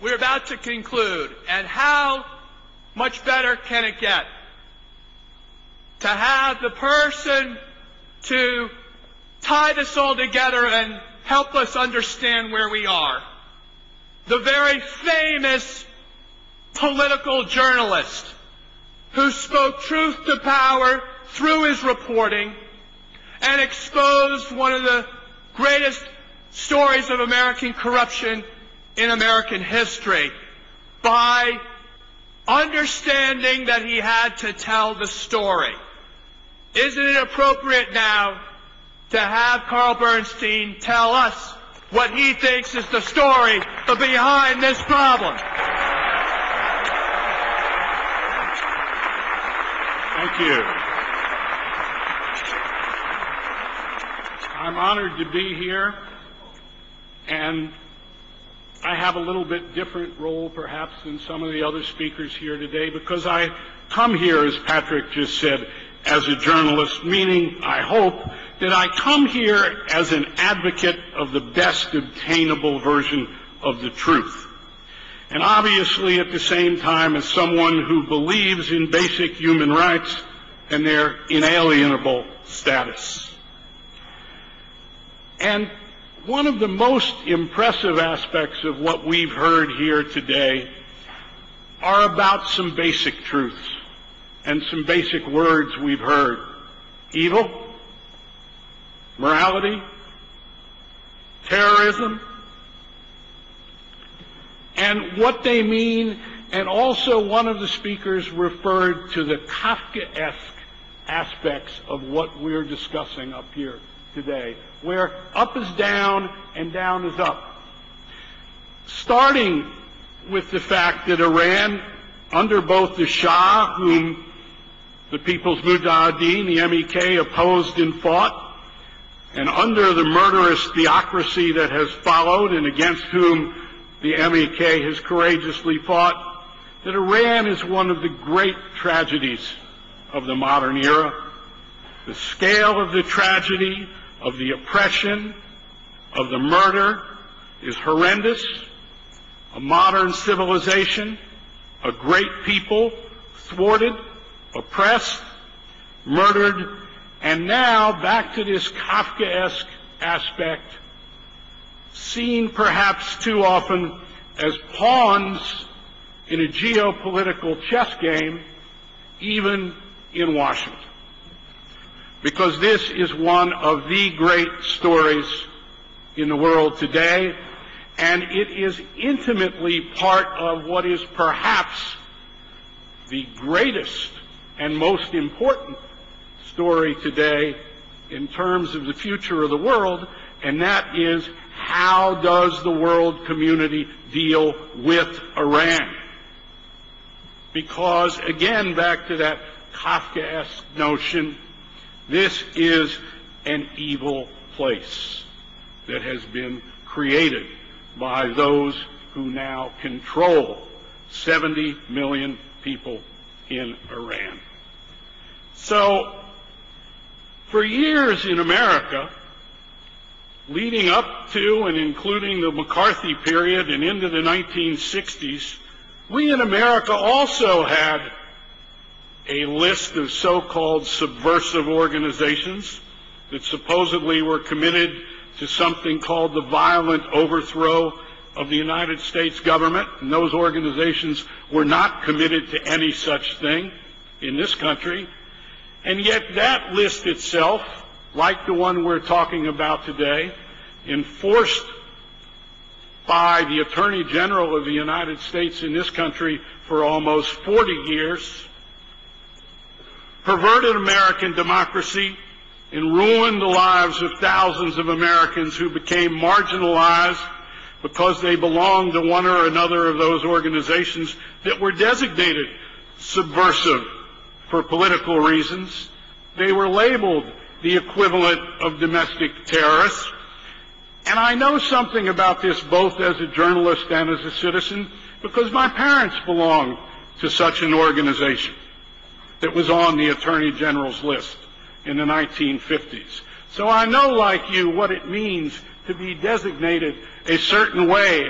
we're about to conclude, and how much better can it get? To have the person to tie this all together and help us understand where we are. The very famous political journalist who spoke truth to power through his reporting and exposed one of the greatest stories of American corruption in American history by understanding that he had to tell the story. Isn't it appropriate now to have Carl Bernstein tell us what he thinks is the story behind this problem? Thank you. I'm honored to be here, and I have a little bit different role perhaps than some of the other speakers here today, because I come here, as Patrick just said, as a journalist, meaning, I hope, that I come here as an advocate of the best obtainable version of the truth. And obviously, at the same time, as someone who believes in basic human rights and their inalienable status. And one of the most impressive aspects of what we've heard here today are about some basic truths and some basic words we've heard. Evil, morality, terrorism, and what they mean. And also one of the speakers referred to the Kafkaesque aspects of what we're discussing up here today, where up is down and down is up. Starting with the fact that Iran, under both the Shah, whom the People's Mujahideen, the MEK, opposed and fought, and under the murderous theocracy that has followed and against whom the MEK has courageously fought, that Iran is one of the great tragedies of the modern era. The scale of the tragedy, of the oppression, of the murder is horrendous. A modern civilization, a great people, thwarted, oppressed, murdered, and now back to this Kafkaesque aspect, seen perhaps too often as pawns in a geopolitical chess game, even in Washington. Because this is one of the great stories in the world today, and it is intimately part of what is perhaps the greatest and most important story today in terms of the future of the world, and that is, how does the world community deal with Iran? Because, again, back to that Kafkaesque notion, this is an evil place that has been created by those who now control 70 million people in Iran. So, for years in America, leading up to and including the McCarthy period and into the 1960s, we in America also had a list of so-called subversive organizations that supposedly were committed to something called the violent overthrow of the United States government, and those organizations were not committed to any such thing in this country. And yet that list itself, like the one we're talking about today, enforced by the Attorney General of the United States in this country for almost 40 years, perverted American democracy and ruined the lives of thousands of Americans who became marginalized because they belonged to one or another of those organizations that were designated subversive for political reasons. They were labeled the equivalent of domestic terrorists. And I know something about this both as a journalist and as a citizen, because my parents belonged to such an organization that was on the Attorney General's list in the 1950s. So I know, like you, what it means to be designated a certain way